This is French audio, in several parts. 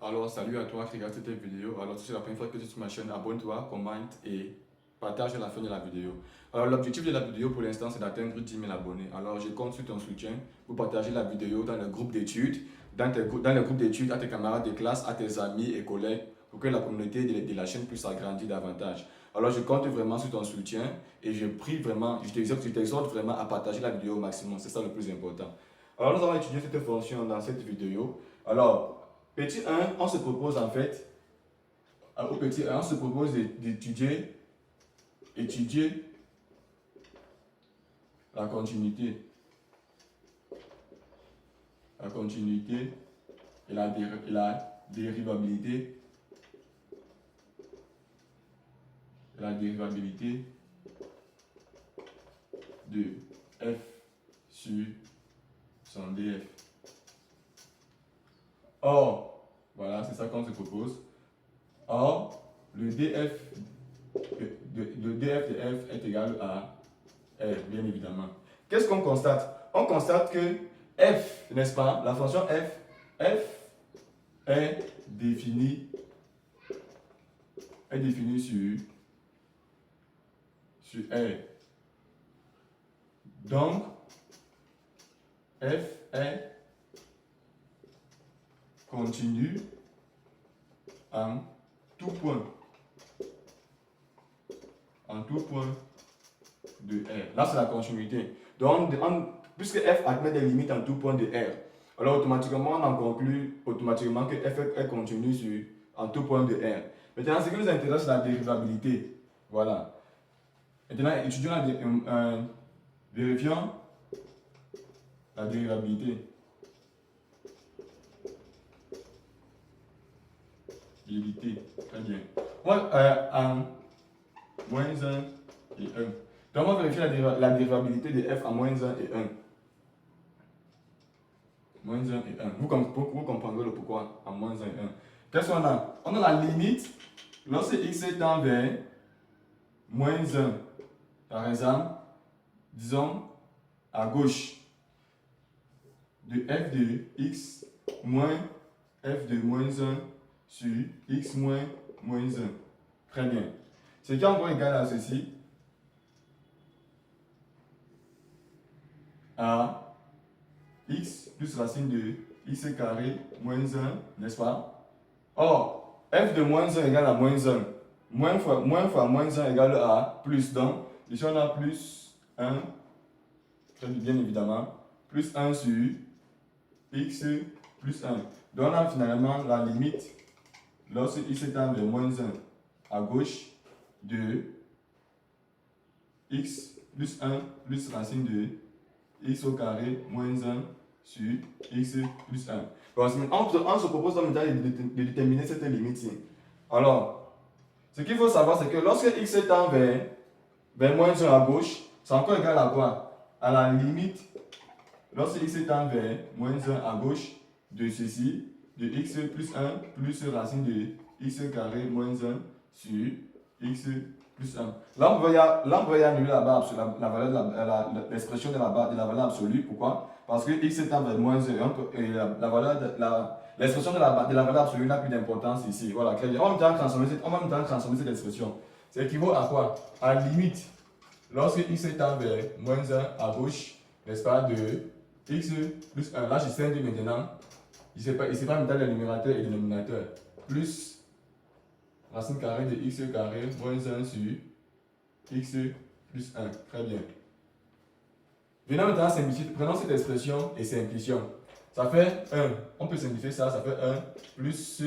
Alors, salut à toi qui regarde cette vidéo. Alors, si c'est la première fois que tu es sur ma chaîne, abonne-toi, commente et partage à la fin de la vidéo. Alors, l'objectif de la vidéo pour l'instant, c'est d'atteindre 10 000 abonnés. Alors, je compte sur ton soutien pour partager la vidéo dans le groupe d'études, dans le groupe d'études, à tes camarades de classe, à tes amis et collègues, pour que la communauté de la chaîne puisse s'agrandir davantage. Alors, je compte vraiment sur ton soutien et je prie vraiment, je t'exhorte vraiment à partager la vidéo au maximum. C'est ça le plus important. Alors, nous allons étudier cette fonction dans cette vidéo. Alors, petit 1, on se propose en fait, au petit 1, on se propose d'étudier la continuité. La continuité et la dérivabilité. La dérivabilité de f sur son df. Or, voilà, c'est ça qu'on se propose. Or, le df de f est égal à r, bien évidemment. Qu'est-ce qu'on constate? On constate que f, n'est-ce pas, la fonction f est définie sur r. Donc, f est continue en tout point. En tout point de R. Là, c'est la continuité. Donc, puisque f admet des limites en tout point de R, alors automatiquement, on en conclut automatiquement que f est continue en tout point de R. Maintenant, ce qui nous intéresse, c'est la dérivabilité. Voilà. Maintenant, vérifions la dérivabilité. Très bien. En moins 1 et 1. Donc, on va vérifier la dérivabilité de f en moins 1 et 1. Moins 1 et 1. Vous comprendrez le pourquoi en moins 1 et 1. Qu'est-ce qu'on a? On a la limite lorsque x tend vers moins 1. Par exemple, disons à gauche de f de x moins f de moins 1 sur x moins 1. Très bien. Ce qui est encore égal à ceci. À x plus racine de x carré moins 1, n'est-ce pas? Or, f de moins 1 égale à moins 1. Moins fois moins 1 égale à plus. Donc, ici on a plus 1, bien évidemment, plus 1 sur x plus 1. Donc, on a finalement la limite, lorsque x tend vers moins 1 à gauche, de x plus 1 plus racine de x au carré moins 1 sur x plus 1. Bon, on se propose maintenant de déterminer cette limite-ci. Alors, ce qu'il faut savoir, c'est que lorsque x tend vers moins 1 à gauche, c'est encore égal à quoi? À la limite, lorsque x tend vers moins 1 à gauche, de ceci, de x plus 1 plus racine de x carré moins 1 sur x plus 1. Là, on peut y annuler la barre absolue, l'expression de la valeur absolue. Pourquoi? Parce que x tend vers moins 1 et l'expression de la valeur absolue n'a plus d'importance ici. Voilà, très bien. On va maintenant transformer cette expression. Ça équivaut à quoi? À la limite, lorsque x tend vers moins 1 à gauche, n'est-ce pas, de x plus 1. Là, je scinde maintenant. Je ne sais pas mettre le numérateur et le dénominateur. Plus racine carrée de x carré moins 1 sur x plus 1. Très bien. Venons maintenant simplifier. Prenons cette expression et simplifions. Ça fait 1. On peut simplifier ça. Ça fait 1 plus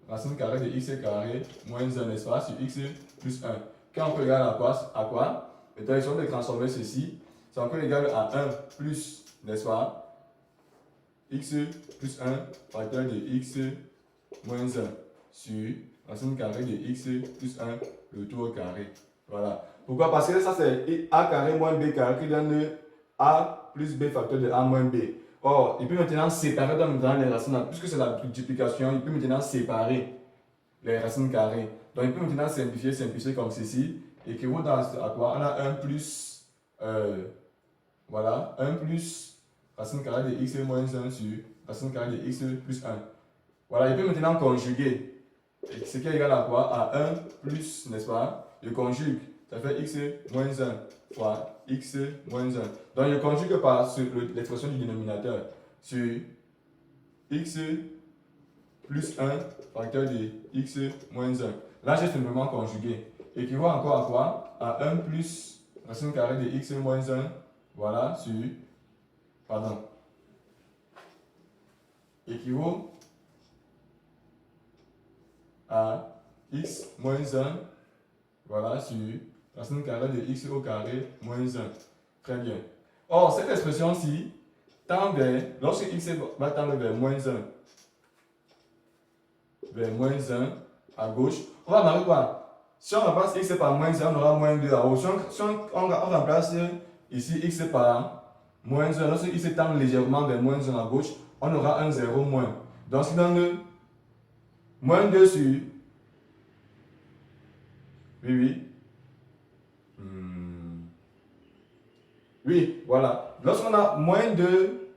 racine carrée de x carré moins 1, n'est-ce pas, sur x plus 1. Quand on peut égal à quoi? Maintenant, il faut de transformer ceci. C'est encore égal à 1 plus, n'est-ce pas, x plus 1 facteur de x moins 1 sur racine carrée de x plus 1 le tout au carré. Voilà. Pourquoi? Parce que ça c'est a carré moins b carré qui donne a plus b facteur de a moins b. Or, il peut maintenant séparer les racines, puisque c'est la multiplication, il peut maintenant séparer les racines carrées. Donc il peut maintenant simplifier comme ceci. Et qui vaut à quoi? On a 1 plus, voilà, 1 plus racine carrée de x moins 1 sur racine carrée de x plus 1. Voilà, je peux maintenant conjuguer. Et ce qui est égal à quoi? À 1 plus, n'est-ce pas? Je conjugue. Ça fait x moins 1 fois x moins 1. Donc, je conjugue par l'expression du dénominateur sur x plus 1 facteur de x moins 1. Là, j'ai simplement conjugué. Équivaut encore à quoi? À 1 plus racine carrée de x moins 1. Voilà, sur. Pardon. Équivaut à x moins 1. Voilà, sur racine carrée de x au carré moins 1. Très bien. Or, cette expression-ci tend vers, lorsque x va tendre vers moins 1, à gauche, on va marquer quoi? Si on remplace x par moins 1, on aura moins 2 à haut. Si on remplace ici x par moins 1, lorsque x tend légèrement vers moins 1 à gauche, on aura un 0 moins. Donc, ce qui donne moins 2 sur. Oui. Oui, voilà. Lorsqu'on a moins 2,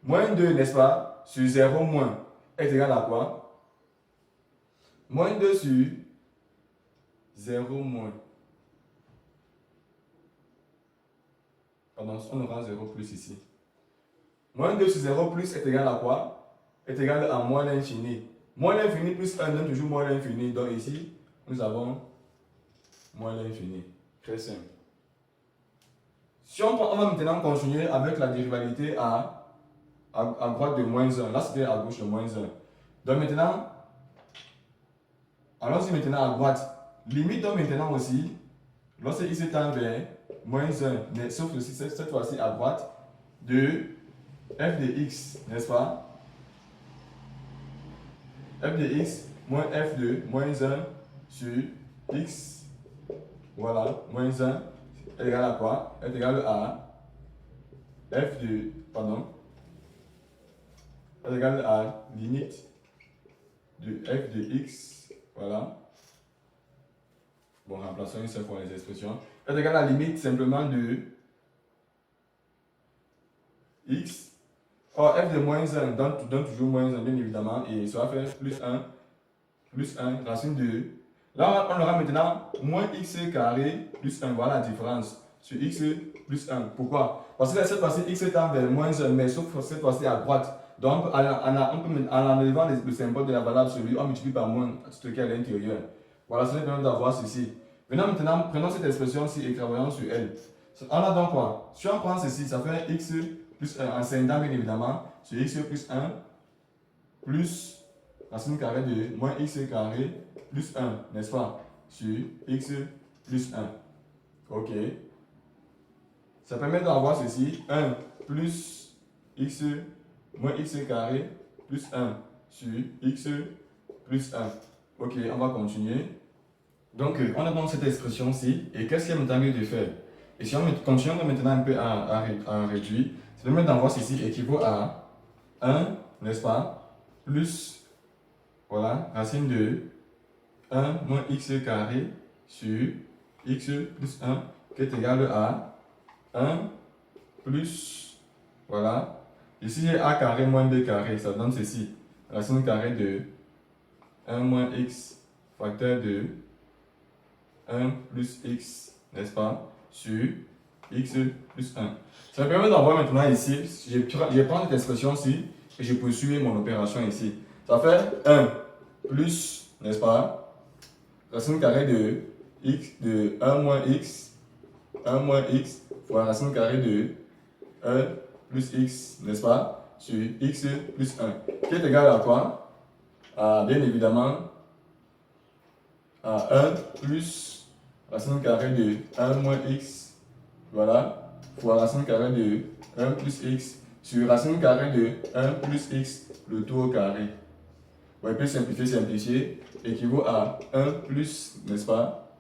n'est-ce pas, sur 0 moins, est égal à quoi? Moins 2 sur 0 moins. Pardon, on aura 0 plus ici. Moins 2 sur 0 plus est égal à quoi? Est égal à moins l'infini. Moins l'infini plus 1 donne toujours moins l'infini. Donc ici, nous avons moins l'infini. Très simple. Si on va maintenant continuer avec la dérivalité à droite de moins 1. Là, c'était à gauche de moins 1. Donc maintenant, allons-y maintenant à droite. Limite donc maintenant aussi, lorsque x tend vers moins 1, mais sauf que cette fois-ci à droite, de f de x, n'est-ce pas? F de x moins f de moins 1 sur x, voilà, moins 1, est égal à quoi? Est égal à f de, pardon, est égal à limite de f de x, voilà. Bon, remplaçons une seule fois les expressions. Est égal à la limite simplement de x. Or, f de moins 1 donne toujours moins 1, bien évidemment, et ça va faire plus 1, racine de. Là, on aura maintenant moins x carré plus 1, voilà la différence, sur x plus 1. Pourquoi? Parce que cette fois-ci, x tend vers moins 1, mais sauf cette fois-ci à droite. Donc, en enlevant le symbole de la valable sur lui, on multiplie par moins ce qui est à l'intérieur. Voilà, ça nous permet d'avoir ceci. Maintenant, prenons cette expression-ci et travaillons sur elle. On a donc quoi? Si on prend ceci, ça fait x plus 1 en scindant bien évidemment sur x plus 1 plus racine carrée de moins x carré plus 1, n'est-ce pas? Sur x plus 1. Ok. Ça permet d'avoir ceci, 1 plus x moins x carré plus 1 sur x plus 1. Ok, on va continuer. Donc, on a donc cette expression-ci, et qu'est-ce qu'il y a maintenant lieu de faire? Et si on continue maintenant un peu à réduire, ça permet d'avoir ceci équivaut à 1, n'est-ce pas, plus, voilà, racine de 1 moins x carré sur x plus 1, qui est égal à 1 plus, voilà, ici j'ai a carré moins b carré, ça donne ceci, racine carrée de 1 moins x facteur de 1 plus x, n'est-ce pas, sur x plus 1. Ça me permet d'avoir maintenant ici, je prends cette expression-ci et je poursuis mon opération ici. Ça fait 1 plus, n'est-ce pas, racine carrée de x de 1 moins x fois racine carrée de 1 plus x, n'est-ce pas, sur x plus 1, qui est égal à quoi? Bien évidemment, à 1 plus racine carrée de 1 moins x, voilà, fois racine carrée de 1 plus x sur racine carrée de 1 plus x, le tout au carré. On peut simplifier, équivaut à 1 plus, n'est-ce pas,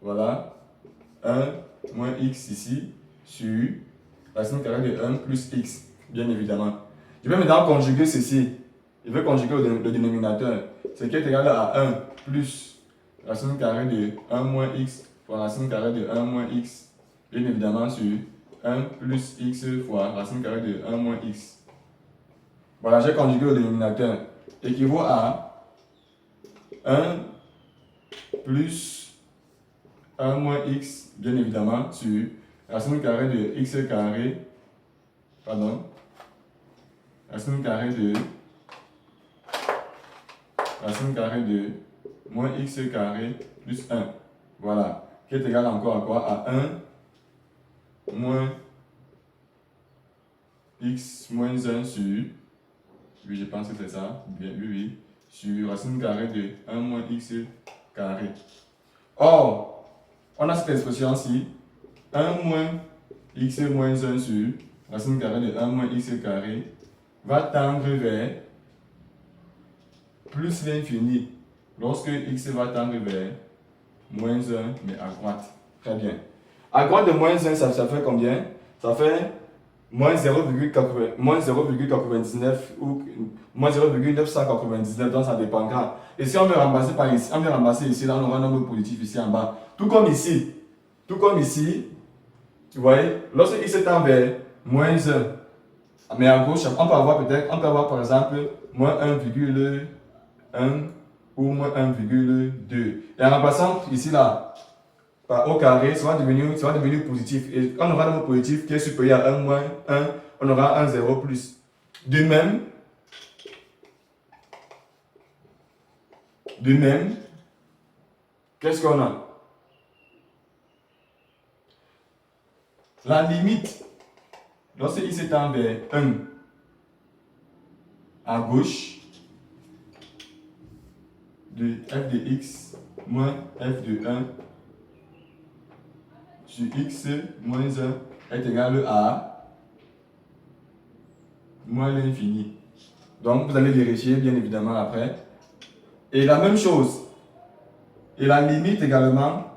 voilà, 1 moins x ici, sur racine carrée de 1 plus x, bien évidemment. Je vais maintenant conjuguer ceci. Je vais conjuguer le dénominateur, ce qui est égal à 1 plus racine carrée de 1 moins x fois racine carrée de 1 moins x, bien évidemment sur 1 plus x fois racine carrée de 1 moins x. Voilà, j'ai conjugué le dénominateur. équivaut à 1 plus 1 moins x, bien évidemment, sur racine carrée de x carré, pardon, racine carrée de moins x carré plus 1. Voilà. Qui est égal encore à quoi? À 1 moins x moins 1 sur, oui, je pense que c'est ça, bien, oui, sur racine carrée de 1 moins x carré. Or, on a cette expression-ci, 1 moins x moins 1 sur racine carrée de 1 moins x carré va tendre vers plus l'infini lorsque x va tendre vers moins 1, mais à droite. Très bien. À droite de moins 1, ça fait combien? Ça fait moins 0,99 ou moins 0,999, donc ça dépendra. Et si on veut remplacer par ici, là, on aura un nombre positif ici en bas. Tout comme ici, vous voyez, lorsque x tend vers moins 1, mais à gauche, on peut avoir par exemple moins 1,1 ou moins 1,2. Et en remplaçant ici là, par au carré, ça va devenir positif. Et on aura un nombre positif qui est supérieur à 1 moins 1, on aura un 0 plus. De même, qu'est-ce qu'on a? La limite, lorsque il s'étend vers 1 à gauche, de f de x moins f de 1 sur x moins 1 est égal à moins l'infini. Donc, vous allez vérifier, bien évidemment, après. Et la même chose, et la limite également,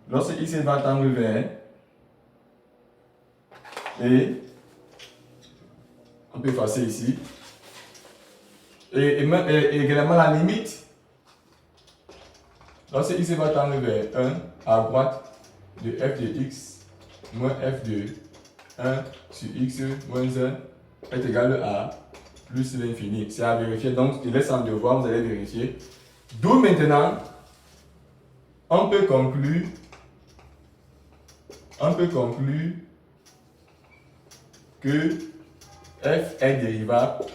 lorsque x va tendre vers, et on peut effacer ici, et également la limite, lorsque x va tendre vers 1 à droite de f de x moins f de 1 sur x moins 1 est égal à plus l'infini. C'est à vérifier, donc je laisse en devoir, vous allez vérifier. D'où maintenant, on peut conclure que f est dérivable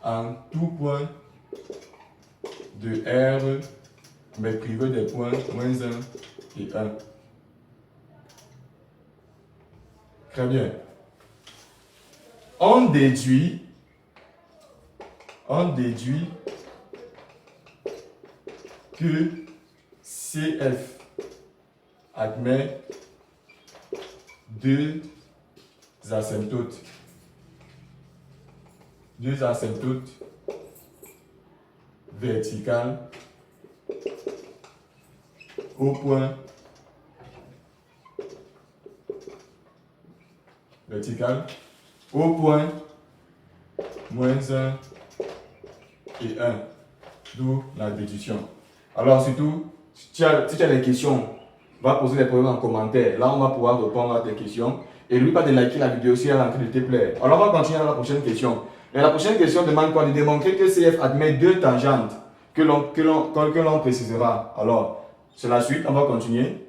en tout point de R, mais privé des points moins 1 et 1. Très bien. On déduit que CF admet deux asymptotes verticales au point moins 1 et 1, d'où la déduction. Alors surtout, si tu as des questions, va poser des problèmes en commentaire. Là, on va pouvoir répondre à tes questions. Et n'oublie pas de liker la vidéo si elle est en train de te plaire. Alors, on va continuer à la prochaine question. Et la prochaine question demande quoi? De démontrer que CF admet deux tangentes que l'on précisera. Alors, c'est la suite, on va continuer.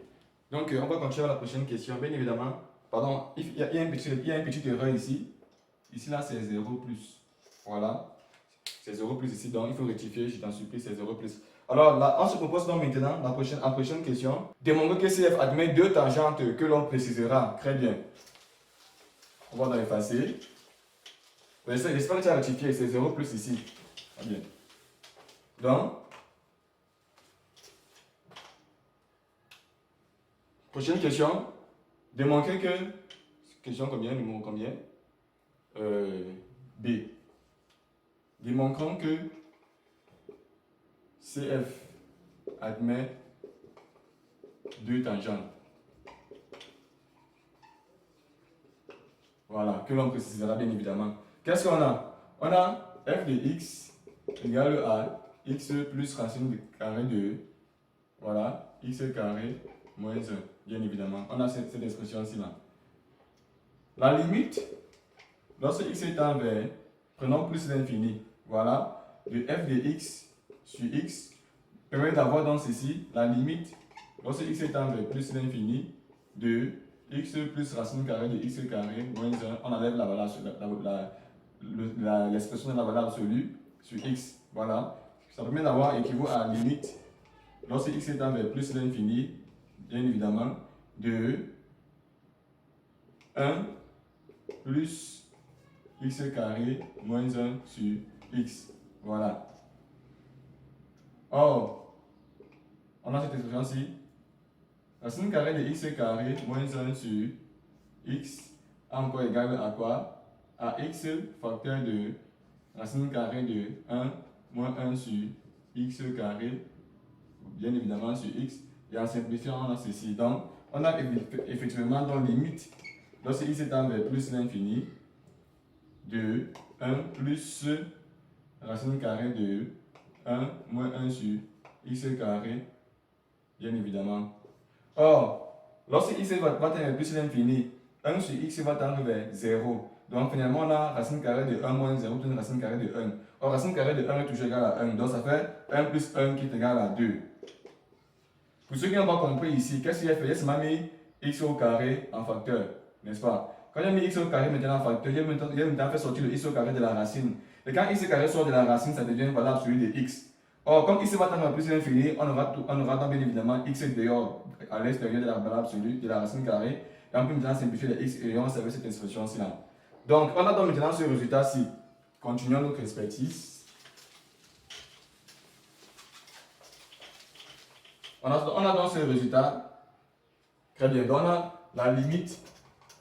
Donc, on va continuer à la prochaine question, bien évidemment. Pardon, il y a une petite erreur ici. Ici, là, c'est 0 plus. Voilà. C'est 0 plus ici, donc il faut rectifier, je t'en supplie, c'est 0 plus. Alors là, on se propose donc maintenant, la prochaine question, démontrer que CF admet deux tangentes que l'on précisera. Très bien. On va donc effacer. J'espère que tu as rectifié, c'est 0 plus ici. Très bien. Donc, prochaine question, démontrer que, question combien, numéro combien? B. Démontrons que CF admet deux tangentes. Voilà, que l'on précisera bien évidemment. Qu'est-ce qu'on a? On a f de x égale à x plus racine carrée de, voilà, x carré moins 1, bien évidemment. On a cette expression-ci là. La limite, lorsque x tend vers, prenons plus l'infini, voilà, de f de x sur x, permet d'avoir dans ceci la limite, lorsque x tend vers plus l'infini, de x plus racine carrée de x carré moins 1, on enlève la valeur, l'expression de la valeur absolue sur x, voilà. Ça permet d'avoir équivaut à la limite, lorsque x tend vers plus l'infini, bien évidemment, de 1 plus x carré moins 1 sur x. Voilà. Or, on a cette expression-ci. Racine carrée de x carré moins 1 sur x encore égal à quoi? À x facteur de racine carrée de 1 moins 1 sur x carré, bien évidemment sur x. Et en simplifiant, on a ceci. Donc, on a effectivement dans limite, lorsque x tend vers plus l'infini, de 1 plus racine carrée de 1 moins 1 sur x carré, bien évidemment. Or, lorsque x va tendre vers plus l'infini, 1 sur x va tendre vers 0. Donc finalement, on a racine carrée de 1 moins 0 plus racine carrée de 1. Or, racine carrée de 1 est toujours égal à 1. Donc ça fait 1 plus 1 qui est égal à 2. Pour ceux qui n'ont pas compris ici, qu'est-ce qu'il a fait? Il a seulement mis x au carré en facteur, n'est-ce pas? Quand j'ai mis x au carré maintenant en facteur, j'ai maintenant fait sortir le x au carré de la racine. Et quand x au carré sort de la racine, ça devient une valeur absolue de x. Or, comme x va tendre à plus l'infini, on aura donc bien évidemment x dehors, à l'extérieur de la valeur absolue, de la racine carrée. Et on peut maintenant simplifier les x et on servait cette expression-ci là. Donc, on a donc maintenant ce résultat-ci. Continuons notre expertise. On a donc ce résultat. Très bien. Donc, on a la limite,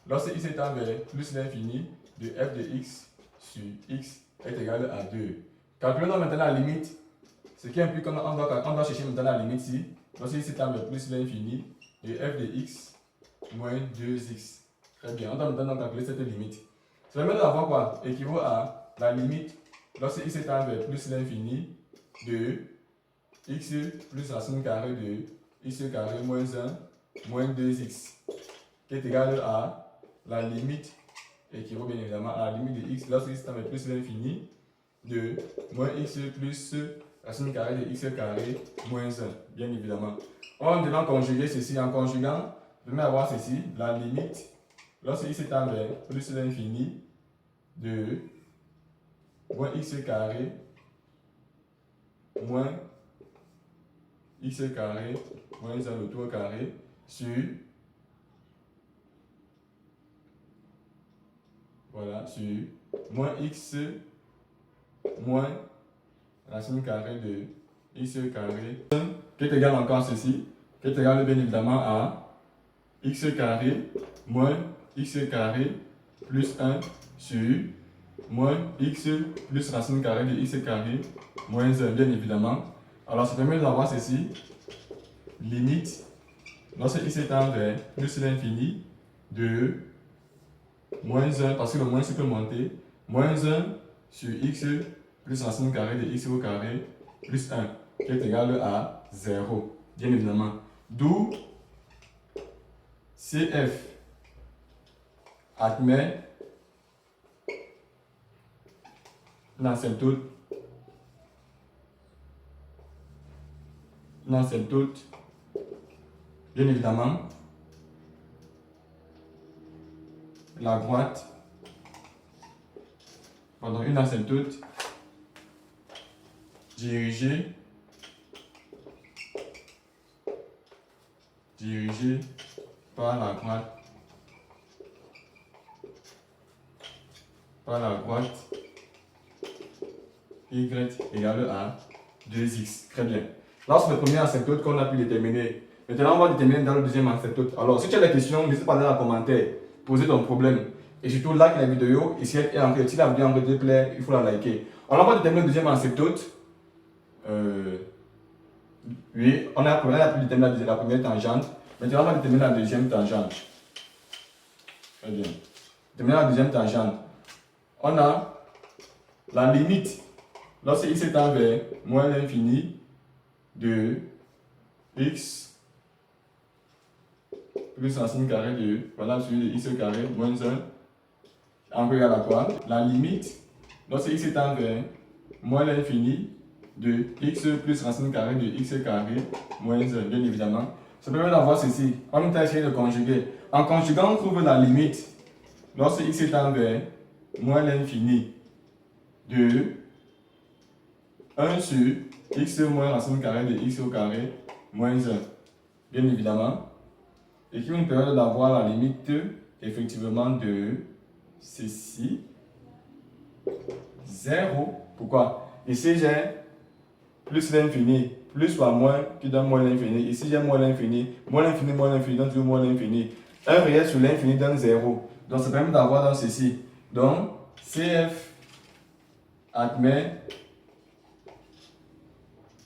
lorsque x tend vers plus l'infini, de f de x sur x est égal à 2. Calculons donc maintenant la limite, ce qui implique qu'on doit chercher maintenant la limite ici. Lorsque x tend vers plus l'infini, de f de x moins 2x. Très bien. On doit maintenant calculer cette limite. Ça permet d'avoir quoi? Équivaut à la limite, lorsque x tend vers plus l'infini, de x plus racine carrée de x carré moins 1 moins 2x, qui est égal à la limite, équivaut bien évidemment à la limite de x lorsque x tend vers plus l'infini, de moins x plus racine carrée de x carré moins 1, bien évidemment. On devant conjuguer ceci, en conjuguant, je vais avoir ceci, la limite, lorsque x tend vers plus l'infini, de moins x carré moins x carré moins 1 le tout au carré sur, voilà, sur moins x moins racine carrée de x carré, qui est égal encore à ceci, qui est égal bien évidemment à x carré moins x carré plus 1 sur moins x plus racine carrée de x carré moins 1, bien évidemment. Alors, ça permet d'avoir ceci, limite, lorsque x tend vers plus l'infini, de moins 1, parce que le moins peut monter, moins 1 sur x plus racine carrée de x au carré plus 1, qui est égal à 0, bien évidemment. D'où CF admet l'asymptote bien évidemment, la droite, pardon, une asymptote dirigée par la droite y égale à 2x. Très bien. Là, c'est le premier asymptote qu'on a pu déterminer. Maintenant, on va déterminer dans le deuxième asymptote. Alors, si tu as des questions, n'hésite pas dans les commentaires, poser ton problème. Et surtout, like la vidéo. Et si la vidéo te plaît, il faut la liker. Alors, on va déterminer le deuxième asymptote. Oui, on a pu déterminer la première tangente. Maintenant, on va déterminer la deuxième tangente. Très bien. Déterminer la deuxième tangente. On a la limite, lorsque x tend vers moins l'infini, de x plus racine carrée de, voilà, celui de x carré moins 1 encore égal à quoi? La limite, lorsque x est vers moins l'infini de x plus racine carrée de x carré moins 1, bien évidemment. Ça permet d'avoir ceci. On va essayer de conjuguer. En conjuguant, on trouve la limite lorsque x est vers moins l'infini de 1 sur x moins racine carrée de x au carré moins 1, bien évidemment. Et qui nous permet d'avoir la limite effectivement de ceci 0. Pourquoi? Ici j'ai plus l'infini, plus fois moins qui donne moins l'infini. Ici j'ai moins l'infini, donc toujours moins l'infini. Un réel sur l'infini donne 0. Donc ça permet d'avoir dans ceci. Donc CF admet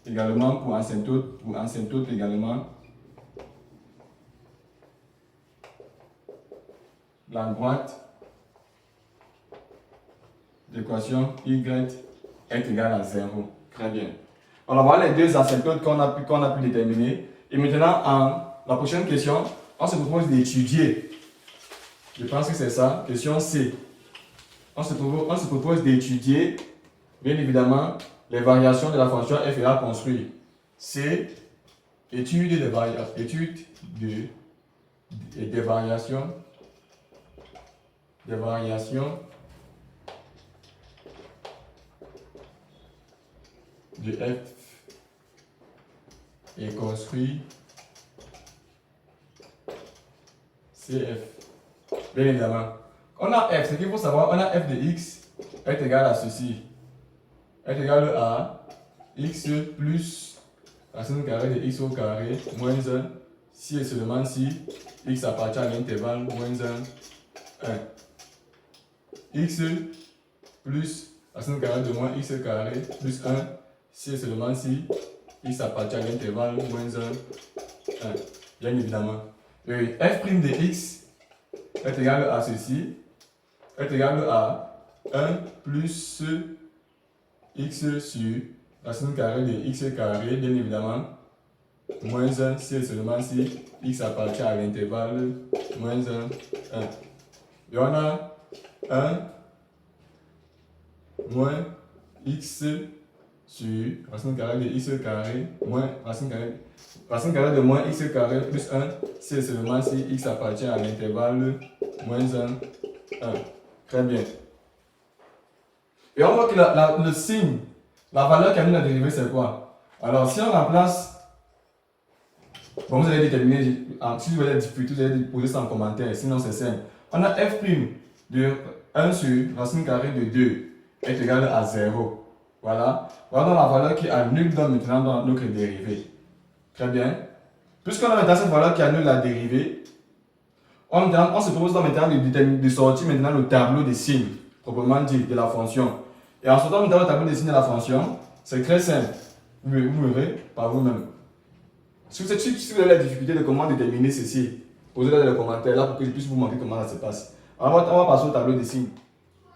également pour asymptote également la droite d'équation y est égale à 0. Très bien. On va voir les deux asymptotes qu'on a pu déterminer. Et maintenant, la prochaine question, on se propose d'étudier. Je pense que c'est ça, question C. On se propose d'étudier, bien évidemment, les variations de la fonction f est à construire. C, étude des variations de f et construit CF. Bien évidemment. On a f, ce qu'il faut savoir, on a f de x est égal à ceci. Est égal à x plus racine carrée de x au carré moins 1 si et seulement si x appartient à l'intervalle moins 1, 1. X plus racine carrée de moins x carré plus 1 si et seulement si x appartient à l'intervalle moins 1, 1. Bien évidem'ment. Et f' de x est égal à ceci, est égal à 1 plus x sur racine carrée de x carré, bien évidemment, moins 1 si et seulement si x appartient à l'intervalle moins 1, 1. Et on a 1 moins x sur racine carrée de x carré moins racine carrée de moins x carré plus 1 si et seulement si x appartient à l'intervalle moins 1, 1. Très bien. Et on voit que le signe, la valeur qui annule la dérivée, c'est quoi? Alors, si on remplace, bon, vous allez déterminer, si vous avez des difficultés, vous allez poser ça en commentaire, sinon c'est simple. On a f' de 1 sur racine carrée de 2 est égal à 0. Voilà. Voilà la valeur qui annule maintenant dans notre dérivée. Très bien. Puisqu'on a maintenant cette valeur qui annule la dérivée, on se propose maintenant de sortir maintenant le tableau des signes, proprement dit, de la fonction. Et en sortant maintenant le tableau des signes de la fonction, c'est très simple. Vous verrez par vous-même. Si vous avez la difficulté de comment déterminer ceci, posez-le dans les commentaires là pour que je puisse vous montrer comment ça se passe. Alors, on va passer au tableau des signes.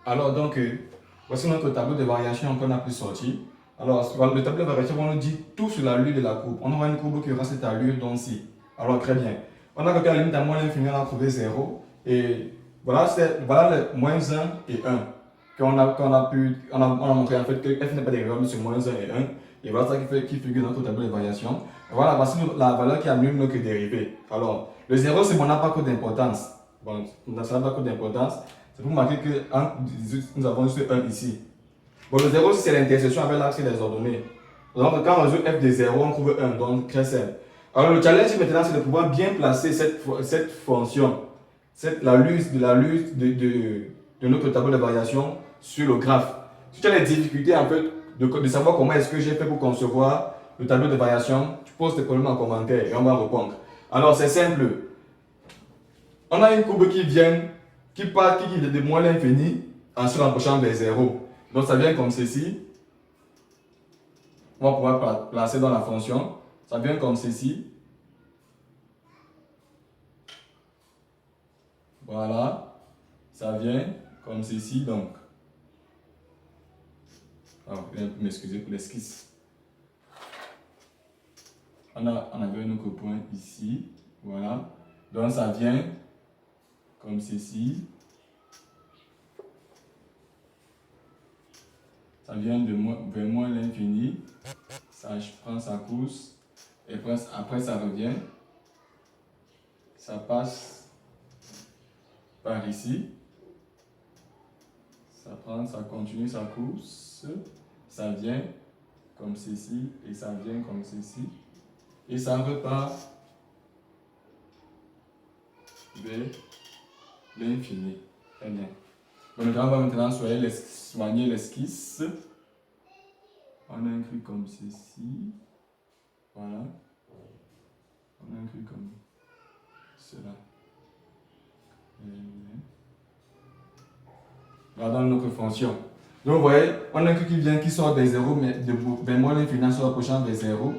Alors, donc, voici notre tableau de variation qu'on a pu sortir. Alors, le tableau de variation, on nous dit tout sur l'allure de la courbe. On aura une courbe qui aura cette allure donc ci. Alors, très bien. On a calculé la limite à moins l'infini, on a trouvé 0. Et voilà le moins 1 et 1. On a montré en fait que f n'est pas dérivable sur moins 1 et 1. Et voilà ça qui figure dans notre tableau de variation. Voilà, voici la valeur qui annule notre dérivée. Alors, le 0, c'est mon n'a d'importance. Bon, ça n'a pas d'importance. C'est pour marquer que nous avons juste 1 ici. Bon, le 0, c'est l'intersection avec l'axe des ordonnées. Donc, quand on résout f de 0, on trouve 1, donc très simple. Alors, le challenge maintenant, c'est de pouvoir bien placer cette fonction, l'allure de notre tableau de variation sur le graphe. Si tu as les difficultés en fait, de savoir comment est-ce que j'ai fait pour concevoir le tableau de variation, tu poses tes problèmes en commentaire et on va répondre. Alors, c'est simple. On a une courbe qui part de moins l'infini en se rapprochant vers 0. Donc ça vient comme ceci. On va pouvoir placer dans la fonction. Ça vient comme ceci. Voilà. Ça vient comme ceci donc. M'excuser pour l'esquisse. On avait un autre point ici. Voilà. Donc ça vient comme ceci. ça vient de vers moins l'infini, ça prend sa course, et après ça revient, ça passe par ici, ça continue sa course, ça vient comme ceci, et ça vient comme ceci, et ça repart vers l'infini. Très bien. Donc, on va maintenant soigner l'esquisse. On a un truc comme ceci. Voilà. On a un truc comme cela. Regardons notre fonction. Donc, vous voyez, on a un truc qui sort des zéros, mais de moins l'infini se rapprochant des zéros,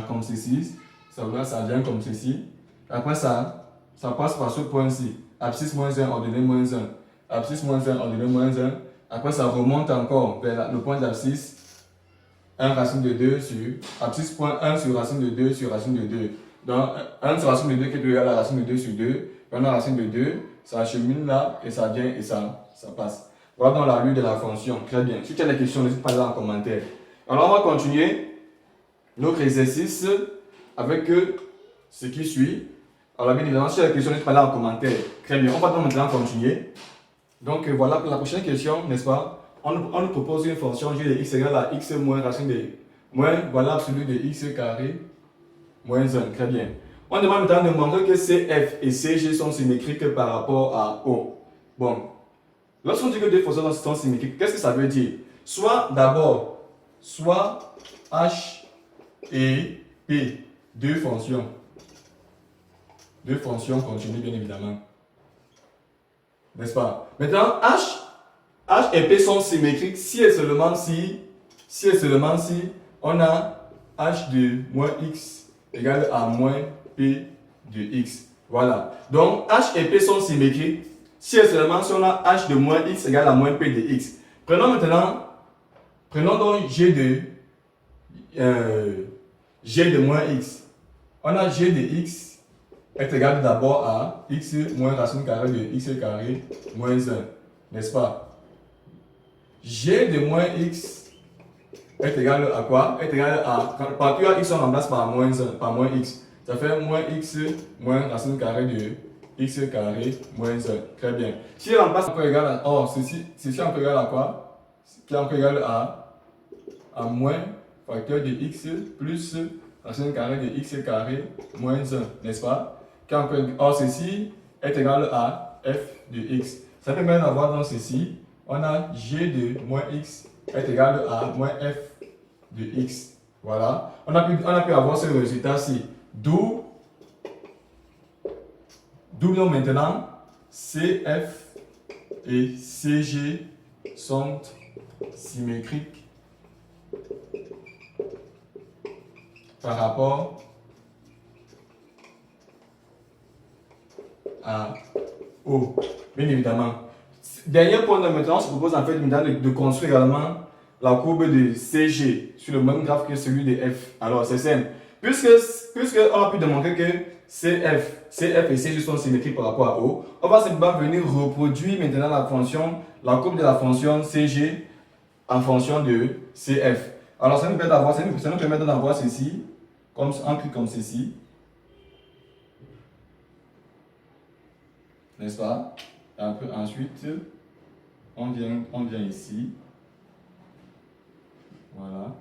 comme ceci. Ça vient comme ceci. Après ça passe par ce point-ci. Abscisse moins 1, ordonnée moins 1. Abscisse moins 1, ordonnée moins 1. Après, ça remonte encore vers le point d'abscisse. 1 racine de 2 sur abscisse point 1 sur racine de 2 sur racine de 2. Donc, 1 sur racine de 2 qui est égal à la racine de 2 sur 2. Puis on a racine de 2, ça achemine là et ça vient et ça passe. Voilà dans la lue de la fonction. Très bien. Si tu as des questions, n'hésite pas à les en commentaire. Alors, on va continuer notre exercice avec ce qui suit. Alors, bien évidemment, si tu as des questions, n'hésite pas à les en commentaire. Très bien. On va donc maintenant continuer. Donc, voilà pour la prochaine question, n'est-ce pas? On nous propose une fonction g de x égale à x moins racine de moins, voilà absolu de x carré moins 1. Très bien. On demande maintenant de montrer que CF et CG sont symétriques par rapport à O. Bon. Lorsqu'on dit que deux fonctions sont symétriques, qu'est-ce que ça veut dire? Soit H et P, deux fonctions continues bien évidemment. N'est-ce pas? Maintenant, H et P sont symétriques si et seulement si on a H de moins X égale à moins P de X. Voilà. Donc, H et P sont symétriques si et seulement si on a H de moins X égale à moins P de X. Prenons donc G de moins X. On a G de X est égal d'abord à X moins racine carrée de X carré moins 1. N'est-ce pas? G de moins X est égal à quoi? Est égal à, partout à X on remplace par moins 1, par moins X. Ça fait moins X moins racine carrée de X carré moins 1. Très bien. Si on remplace encore égal à, ceci encore égal à quoi? Qui est encore égal à moins facteur de X plus racine carrée de X carré moins 1. N'est-ce pas? Or, ceci est égal à f de x. Ça permet d'avoir dans ceci, on a g de moins x est égal à moins f de x. Voilà. On a pu avoir ce résultat-ci. D'où donc maintenant, CF et CG sont symétriques par rapport à O, bien évidemment. Dernier point de maintenant, on se propose en fait de construire également la courbe de CG sur le même graphe que celui de F. Alors c'est simple. Puisque on a pu démontrer que CF et CG sont symétriques par rapport à O, on va simplement venir reproduire maintenant la courbe de la fonction CG en fonction de CF. Alors ça nous permet d'avoir ceci, un truc comme ceci. N'est-ce pas? Ensuite, on vient ici. Voilà.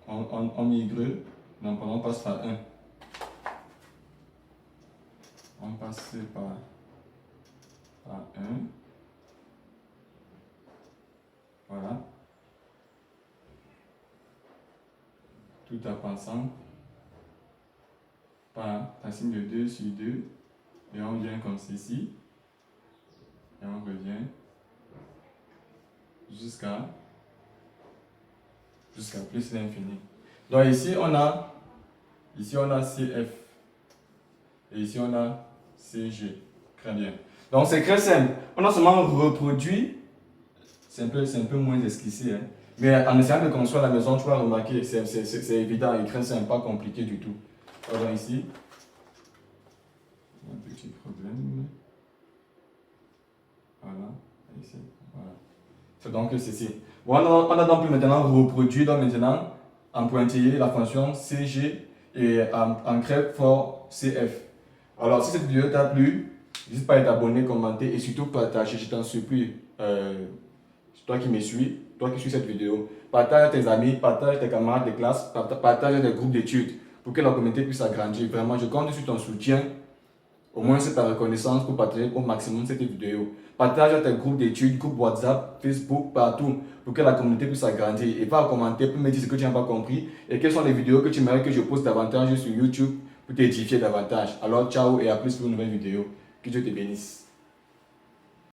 On migre. Donc, on passe par 1. On passe par 1. Voilà. Tout en passant par racine de 2 sur 2. Et on vient comme ceci. Et on revient jusqu'à plus l'infini. Donc ici on a CF. Et ici on a CG. Très bien. Donc c'est très simple. On a seulement reproduit. C'est un peu moins esquissé. Hein. Mais en essayant de construire à la maison, tu vas remarquer, c'est évident et très simple, pas compliqué du tout. Alors ici, un petit problème. Voilà. C'est donc ceci. Bon, on a donc maintenant reproduit donc maintenant en pointillé la fonction CG et en grep for CF. Alors, si cette vidéo t'a plu, n'hésite pas à t'abonner, commenter et surtout partager. Je t'en supplie. Toi qui me suis, toi qui suis cette vidéo, partage à tes amis, partage à tes camarades de classe, partage à tes groupes d'études pour que la communauté puisse agrandir. Vraiment, je compte sur ton soutien. Au moins, c'est ta reconnaissance pour partager au maximum cette vidéo. Partage à tes groupes d'études, groupes WhatsApp, Facebook, partout, pour que la communauté puisse agrandir. Et va commenter pour me dire ce que tu n'as pas compris et quelles sont les vidéos que tu aimerais que je poste davantage sur YouTube pour t'édifier davantage. Alors, ciao et à plus pour une nouvelle vidéo. Que Dieu te bénisse.